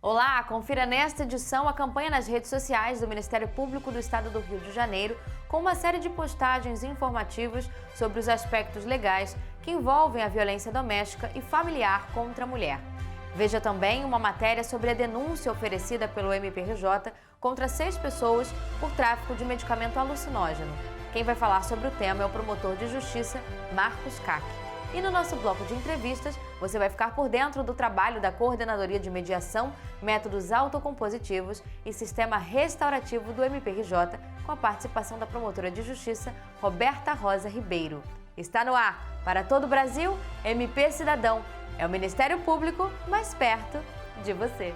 Olá, confira nesta edição a campanha nas redes sociais do Ministério Público do Estado do Rio de Janeiro, com uma série de postagens informativas sobre os aspectos legais que envolvem a violência doméstica e familiar contra a mulher. Veja também uma matéria sobre a denúncia oferecida pelo MPRJ contra 6 pessoas por tráfico de medicamento alucinógeno. Quem vai falar sobre o tema é o promotor de justiça, Marcos Cac. E no nosso bloco de entrevistas, você vai ficar por dentro do trabalho da Coordenadoria de Mediação, Métodos Autocompositivos e Sistema Restaurativo do MPRJ, com a participação da promotora de justiça, Roberta Rosa Ribeiro. Está no ar, para todo o Brasil, MP Cidadão. É o Ministério Público mais perto de você.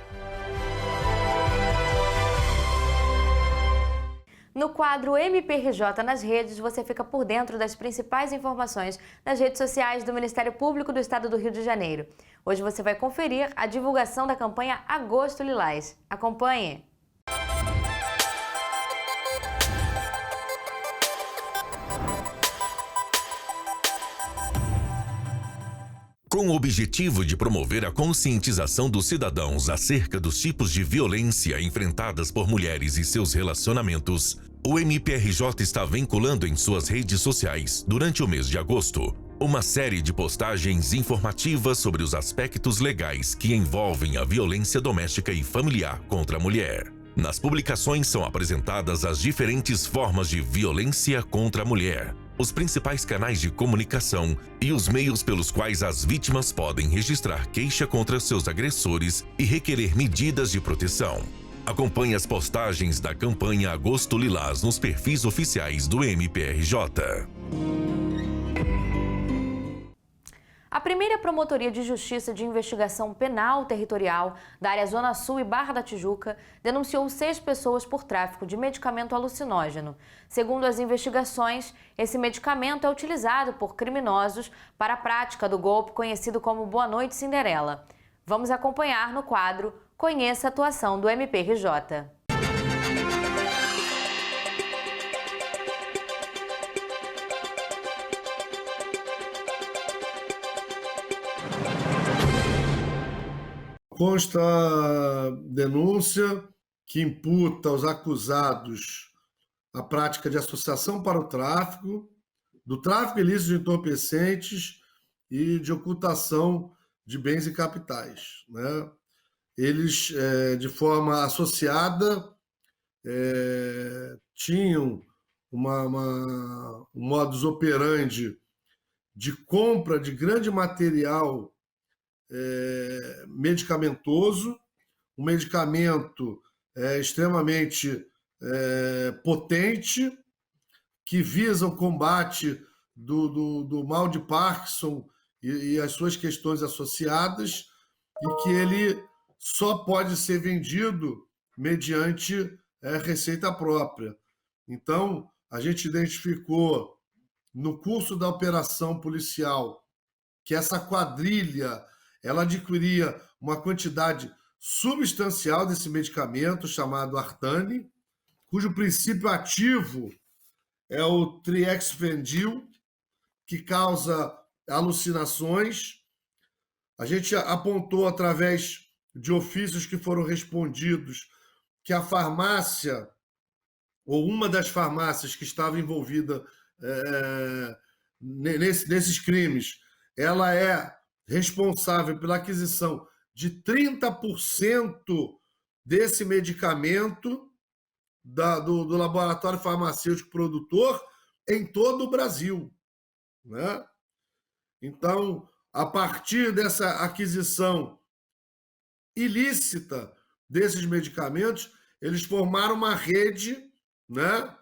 No quadro MPRJ nas redes, você fica por dentro das principais informações das redes sociais do Ministério Público do Estado do Rio de Janeiro. Hoje você vai conferir a divulgação da campanha Agosto Lilás. Acompanhe! Com o objetivo de promover a conscientização dos cidadãos acerca dos tipos de violência enfrentadas por mulheres e seus relacionamentos, o MPRJ está vinculando em suas redes sociais, durante o mês de agosto, uma série de postagens informativas sobre os aspectos legais que envolvem a violência doméstica e familiar contra a mulher. Nas publicações são apresentadas as diferentes formas de violência contra a mulher, os principais canais de comunicação e os meios pelos quais as vítimas podem registrar queixa contra seus agressores e requerer medidas de proteção. Acompanhe as postagens da campanha Agosto Lilás nos perfis oficiais do MPRJ. A primeira Promotoria de Justiça de Investigação Penal Territorial da área Zona Sul e Barra da Tijuca denunciou 6 pessoas por tráfico de medicamento alucinógeno. Segundo as investigações, esse medicamento é utilizado por criminosos para a prática do golpe conhecido como Boa Noite Cinderela. Vamos acompanhar no quadro Conheça a atuação do MPRJ. Consta a denúncia que imputa aos acusados a prática de associação para o tráfico, do tráfico ilícito de entorpecentes e de ocultação de bens e capitais, né? Eles, de forma associada, tinham um modus operandi de compra de grande material medicamentoso, um medicamento extremamente potente, que visa o combate do mal de Parkinson e as suas questões associadas, e que ele só pode ser vendido mediante receita própria. Então, a gente identificou no curso da operação policial que essa quadrilha ela adquiria uma quantidade substancial desse medicamento chamado Artane, cujo princípio ativo é o triexfendil, que causa alucinações. A gente apontou, através de ofícios que foram respondidos, que a farmácia, ou uma das farmácias que estava envolvida nesses crimes, ela é responsável pela aquisição de 30% desse medicamento do laboratório farmacêutico produtor em todo o Brasil, né? Então, a partir dessa aquisição ilícita desses medicamentos, eles formaram uma rede, né,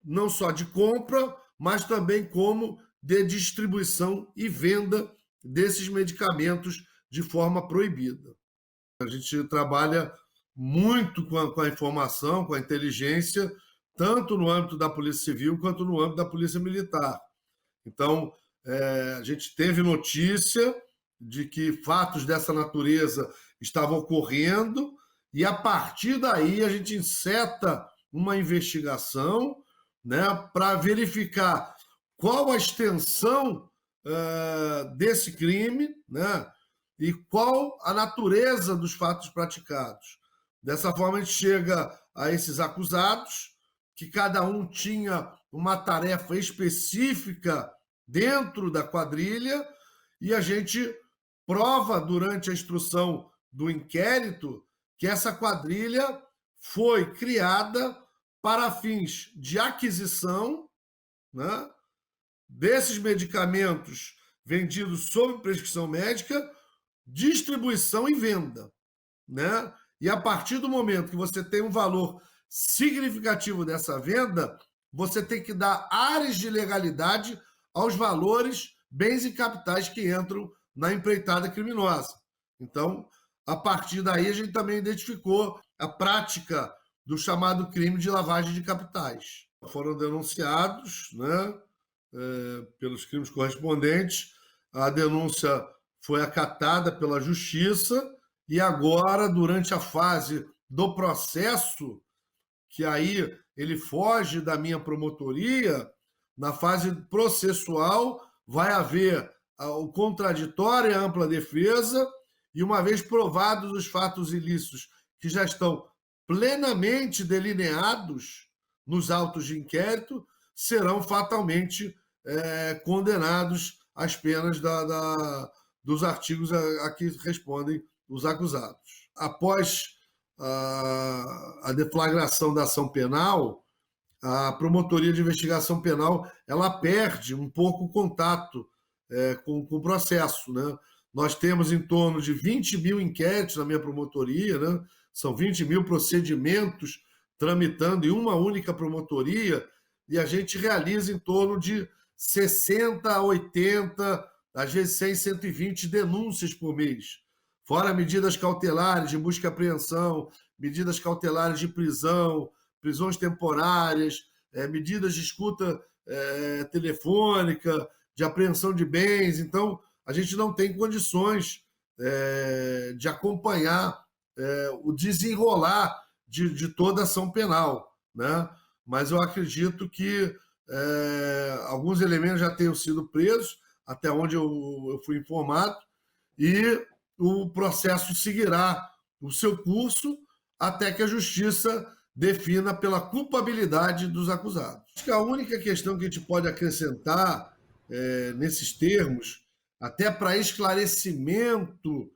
não só de compra, mas também como de distribuição e venda desses medicamentos de forma proibida. A gente trabalha muito com a informação, com a inteligência, tanto no âmbito da Polícia Civil quanto no âmbito da Polícia Militar. Então, a gente teve notícia de que fatos dessa natureza estavam ocorrendo, e a partir daí a gente enceta uma investigação, né, para verificar qual a extensão desse crime, né, e qual a natureza dos fatos praticados. Dessa forma, a gente chega a esses acusados, que cada um tinha uma tarefa específica dentro da quadrilha, e a gente prova durante a instrução do inquérito que essa quadrilha foi criada para fins de aquisição, né, desses medicamentos vendidos sob prescrição médica, distribuição e venda, né? E a partir do momento que você tem um valor significativo dessa venda, você tem que dar áreas de legalidade aos valores, bens e capitais que entram na empreitada criminosa. Então, a partir daí, a gente também identificou a prática do chamado crime de lavagem de capitais. Foram denunciados, né, pelos crimes correspondentes, a denúncia foi acatada pela Justiça e agora, durante a fase do processo, que aí ele foge da minha promotoria, na fase processual vai haver o contraditório e a ampla defesa, e uma vez provados os fatos ilícitos que já estão plenamente delineados nos autos de inquérito, serão fatalmente condenados às penas dos artigos a que respondem os acusados. Após a deflagração da ação penal, a Promotoria de Investigação Penal ela perde um pouco o contato com o processo, né? Nós temos em torno de 20 mil inquéritos na minha promotoria, né? São 20 mil procedimentos tramitando em uma única promotoria, e a gente realiza em torno de 60 a 80, às vezes 100, 120 denúncias por mês. Fora medidas cautelares de busca e apreensão, medidas cautelares de prisão, prisões temporárias, medidas de escuta telefônica, de apreensão de bens. Então, a gente não tem condições de acompanhar o desenrolar de toda a ação penal, né? Mas eu acredito que alguns elementos já tenham sido presos, até onde eu fui informado, e o processo seguirá o seu curso até que a Justiça defina pela culpabilidade dos acusados. Acho que a única questão que a gente pode acrescentar nesses termos, até para esclarecimento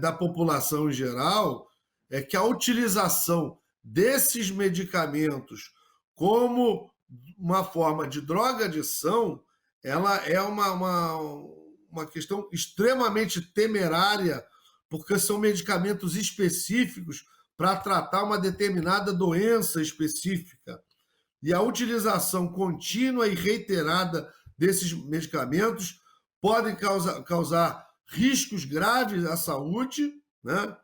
da população em geral, é que a utilização desses medicamentos como uma forma de drogadição, ela é uma questão extremamente temerária, porque são medicamentos específicos para tratar uma determinada doença específica. E a utilização contínua e reiterada desses medicamentos podem causar riscos graves à saúde, né?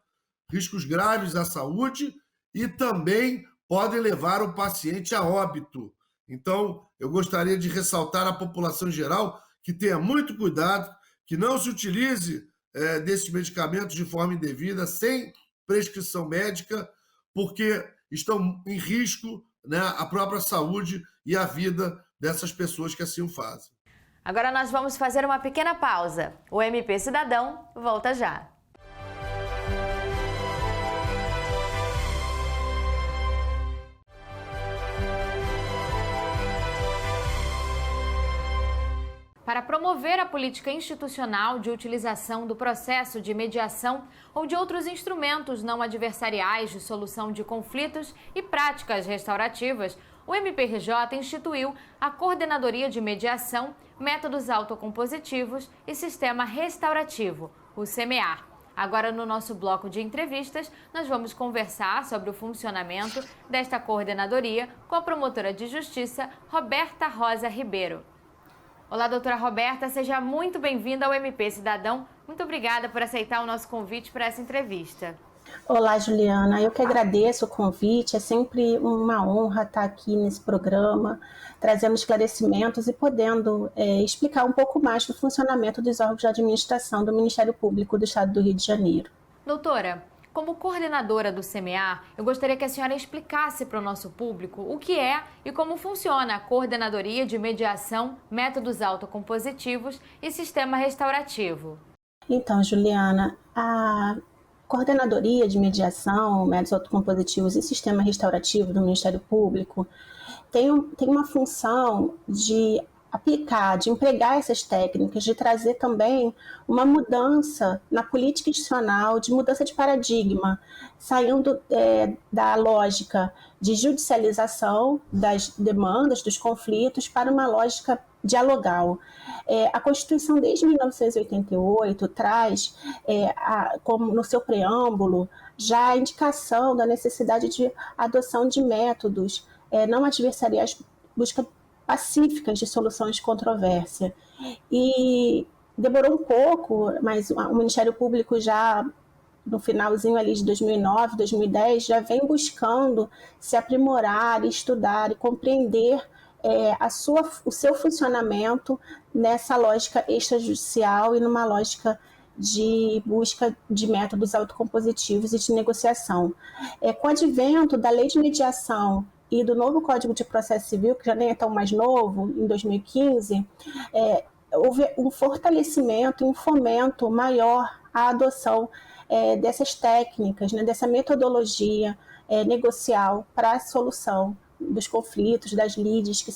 Riscos graves à saúde, e também podem levar o paciente a óbito. Então, eu gostaria de ressaltar à população em geral que tenha muito cuidado, que não se utilize desses medicamentos de forma indevida, sem prescrição médica, porque estão em risco, né, a própria saúde e a vida dessas pessoas que assim o fazem. Agora nós vamos fazer uma pequena pausa. O MP Cidadão volta já. Para promover a política institucional de utilização do processo de mediação ou de outros instrumentos não adversariais de solução de conflitos e práticas restaurativas, o MPRJ instituiu a Coordenadoria de Mediação, Métodos Autocompositivos e Sistema Restaurativo, o CMEAR. Agora, no nosso bloco de entrevistas, nós vamos conversar sobre o funcionamento desta coordenadoria com a promotora de justiça, Roberta Rosa Ribeiro. Olá, doutora Roberta, seja muito bem-vinda ao MP Cidadão. Muito obrigada por aceitar o nosso convite para essa entrevista. Olá, Juliana. Eu que agradeço o convite. É sempre uma honra estar aqui nesse programa, trazendo esclarecimentos e podendo explicar um pouco mais do funcionamento dos órgãos de administração do Ministério Público do Estado do Rio de Janeiro. Doutora, como coordenadora do CMEAR, eu gostaria que a senhora explicasse para o nosso público o que é e como funciona a Coordenadoria de Mediação, Métodos Autocompositivos e Sistema Restaurativo. Então, Juliana, a Coordenadoria de Mediação, Métodos Autocompositivos e Sistema Restaurativo do Ministério Público tem uma função de aplicar, de empregar essas técnicas, de trazer também uma mudança na política institucional, de mudança de paradigma, saindo da lógica de judicialização das demandas, dos conflitos, para uma lógica dialogal. A Constituição, desde 1988, traz, como no seu preâmbulo, já a indicação da necessidade de adoção de métodos não adversariais, busca pacíficas de soluções de controvérsia. E demorou um pouco, mas o Ministério Público já no finalzinho ali de 2009, 2010, já vem buscando se aprimorar, estudar e compreender o seu funcionamento nessa lógica extrajudicial e numa lógica de busca de métodos autocompositivos e de negociação. Com o advento da Lei de Mediação e do novo Código de Processo Civil, que já nem é tão mais novo, em 2015, houve um fortalecimento e um fomento maior à adoção dessas técnicas, né, dessa metodologia negocial para a solução dos conflitos, das lides que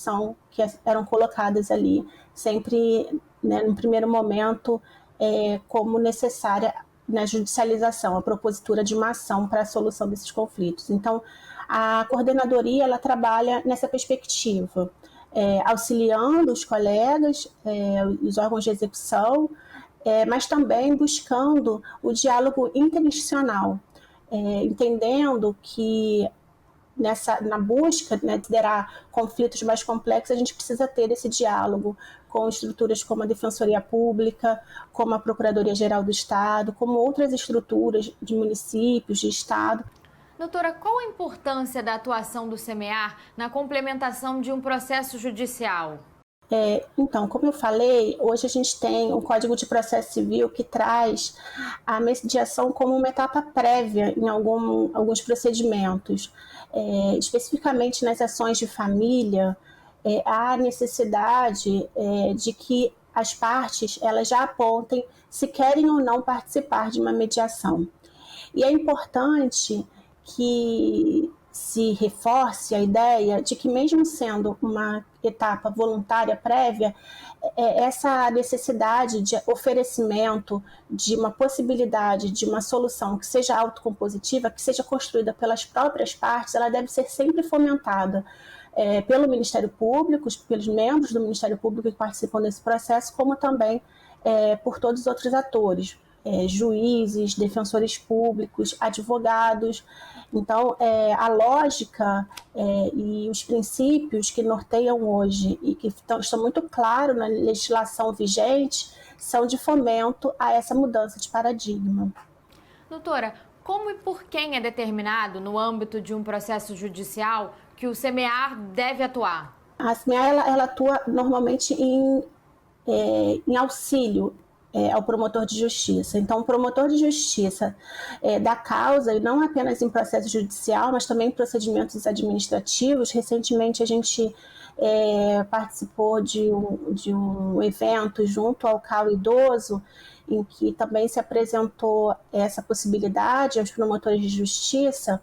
eram colocadas ali, sempre, né, no primeiro momento, como necessária na judicialização, a propositura de uma ação para a solução desses conflitos. Então, a coordenadoria ela trabalha nessa perspectiva, auxiliando os colegas, os órgãos de execução, mas também buscando o diálogo interinstitucional, entendendo que na busca, né, de liderar conflitos mais complexos, a gente precisa ter esse diálogo com estruturas como a Defensoria Pública, como a Procuradoria-Geral do Estado, como outras estruturas de municípios, de Estado. Doutora, qual a importância da atuação do CEMEAR na complementação de um processo judicial? Então, como eu falei, hoje a gente tem um Código de Processo Civil que traz a mediação como uma etapa prévia em alguns procedimentos. Especificamente nas ações de família, há necessidade de que as partes elas já apontem se querem ou não participar de uma mediação. E é importante que se reforce a ideia de que, mesmo sendo uma etapa voluntária prévia, essa necessidade de oferecimento de uma possibilidade de uma solução que seja autocompositiva, que seja construída pelas próprias partes, ela deve ser sempre fomentada pelo Ministério Público, pelos membros do Ministério Público que participam desse processo, como também por todos os outros atores, juízes, defensores públicos, advogados. Então, a lógica e os princípios que norteiam hoje e que estão muito claros na legislação vigente são de fomento a essa mudança de paradigma. Doutora, como e por quem é determinado, no âmbito de um processo judicial, que o CEMEAR deve atuar? A CEMEAR ela atua normalmente em auxílio ao promotor de justiça. Então, o promotor de justiça da causa, e não apenas em processo judicial, mas também em procedimentos administrativos. Recentemente, a gente participou de um evento junto ao CAU Idoso, em que também se apresentou essa possibilidade aos promotores de justiça,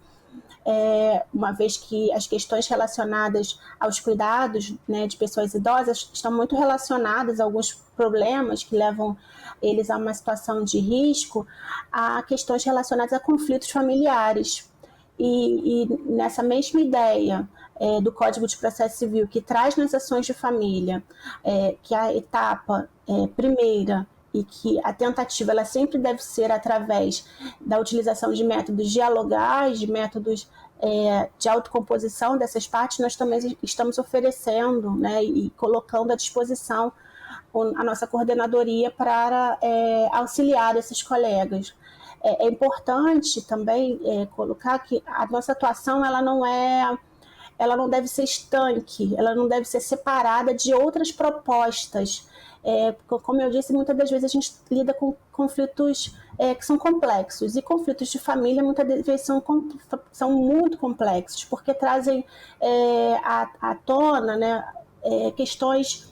uma vez que as questões relacionadas aos cuidados, né, de pessoas idosas estão muito relacionadas a alguns problemas que levam eles a uma situação de risco, a questões relacionadas a conflitos familiares. E nessa mesma ideia do Código de Processo Civil, que traz nas ações de família, que a etapa primeira e que a tentativa ela sempre deve ser através da utilização de métodos dialogais, de métodos de autocomposição dessas partes, nós também estamos oferecendo, né, e colocando à disposição a nossa coordenadoria para auxiliar esses colegas. É importante também colocar que a nossa atuação ela não deve ser estanque, ela não deve ser separada de outras propostas. Como eu disse, muitas das vezes a gente lida com conflitos que são complexos, e conflitos de família muitas vezes são muito complexos, porque trazem à tona, né, questões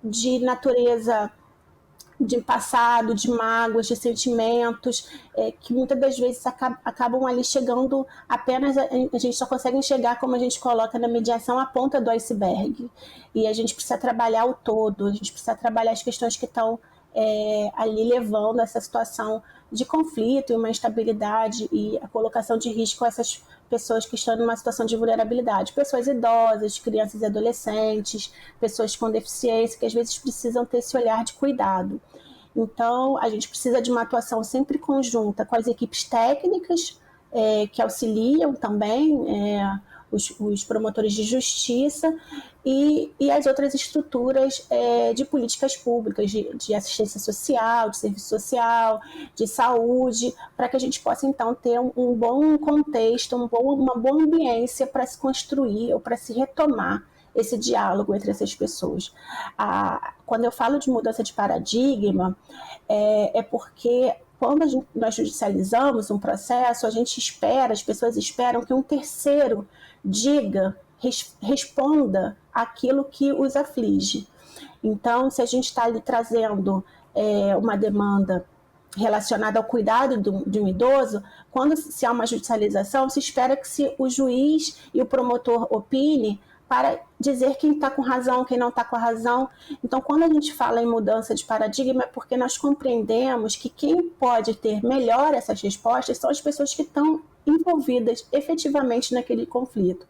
de natureza de passado, de mágoas, de sentimentos, que muitas das vezes acabam ali chegando apenas, a gente só consegue enxergar, como a gente coloca na mediação, a ponta do iceberg. E a gente precisa trabalhar o todo, a gente precisa trabalhar as questões que estão ali levando a essa situação de conflito e uma instabilidade e a colocação de risco a essas pessoas que estão numa situação de vulnerabilidade, pessoas idosas, crianças e adolescentes, pessoas com deficiência, que às vezes precisam ter esse olhar de cuidado. Então, a gente precisa de uma atuação sempre conjunta com as equipes técnicas, que auxiliam também os promotores de justiça e as outras estruturas de políticas públicas, de assistência social, de serviço social, de saúde, para que a gente possa, então, ter um bom contexto, uma boa ambiência para se construir ou para se retomar esse diálogo entre essas pessoas. Quando eu falo de mudança de paradigma, é porque quando nós judicializamos um processo, a gente espera, as pessoas esperam que um terceiro diga, responda aquilo que os aflige. Então, se a gente está ali trazendo uma demanda relacionada ao cuidado de um idoso, quando se há uma judicialização, se espera que o juiz e o promotor opine para dizer quem está com razão, quem não está com a razão. Então, quando a gente fala em mudança de paradigma, é porque nós compreendemos que quem pode ter melhor essas respostas são as pessoas que estão envolvidas efetivamente naquele conflito.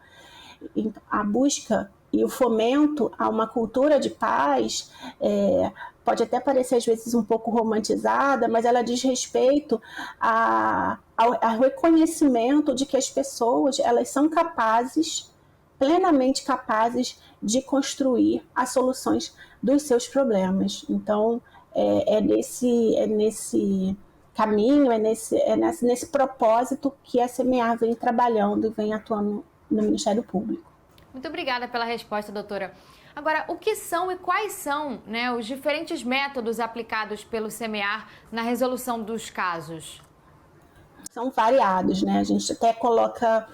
Então, a busca e o fomento a uma cultura de paz pode até parecer às vezes um pouco romantizada, mas ela diz respeito ao reconhecimento de que as pessoas elas são plenamente capazes de construir as soluções dos seus problemas. Então, é nesse caminho, nesse propósito que a Semear vem trabalhando e vem atuando no Ministério Público. Muito obrigada pela resposta, doutora. Agora, o que são e quais são, né, os diferentes métodos aplicados pelo Semear na resolução dos casos? São variados, né? A gente até coloca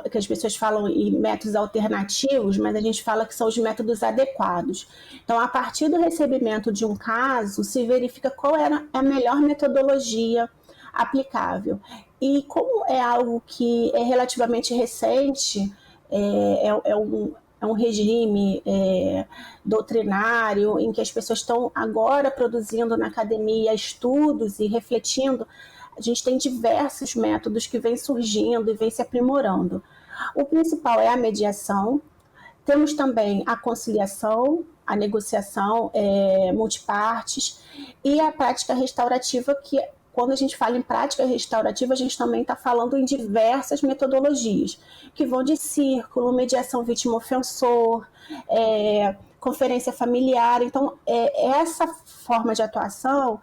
que as pessoas falam em métodos alternativos, mas a gente fala que são os métodos adequados. Então, a partir do recebimento de um caso, se verifica qual era a melhor metodologia aplicável. E como é algo que é relativamente recente, é um regime doutrinário em que as pessoas estão agora produzindo na academia estudos e refletindo, a gente tem diversos métodos que vêm surgindo e vêm se aprimorando. O principal é a mediação, temos também a conciliação, a negociação multipartes e a prática restaurativa, que quando a gente fala em prática restaurativa, a gente também está falando em diversas metodologias, que vão de círculo, mediação vítima-ofensor, conferência familiar. Então, essa forma de atuação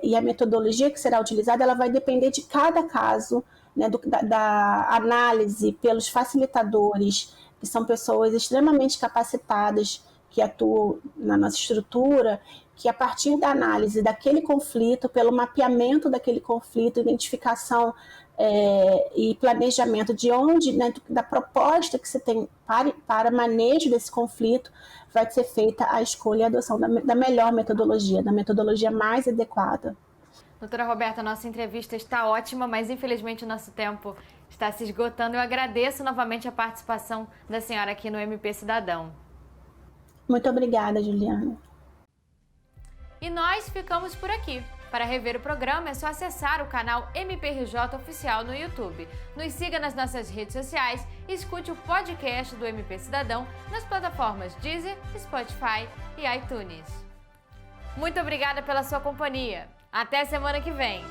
e a metodologia que será utilizada, ela vai depender de cada caso, né, da análise pelos facilitadores, que são pessoas extremamente capacitadas, que atuam na nossa estrutura, que a partir da análise daquele conflito, pelo mapeamento daquele conflito, identificação e planejamento de onde, né, da proposta que você tem para manejo desse conflito, vai ser feita a escolha e a adoção da melhor metodologia, da metodologia mais adequada. Doutora Roberta, nossa entrevista está ótima, mas infelizmente o nosso tempo está se esgotando. Eu agradeço novamente a participação da senhora aqui no MP Cidadão. Muito obrigada, Juliana. E nós ficamos por aqui. Para rever o programa é só acessar o canal MPRJ Oficial no YouTube. Nos siga nas nossas redes sociais e escute o podcast do MP Cidadão nas plataformas Deezer, Spotify e iTunes. Muito obrigada pela sua companhia. Até semana que vem!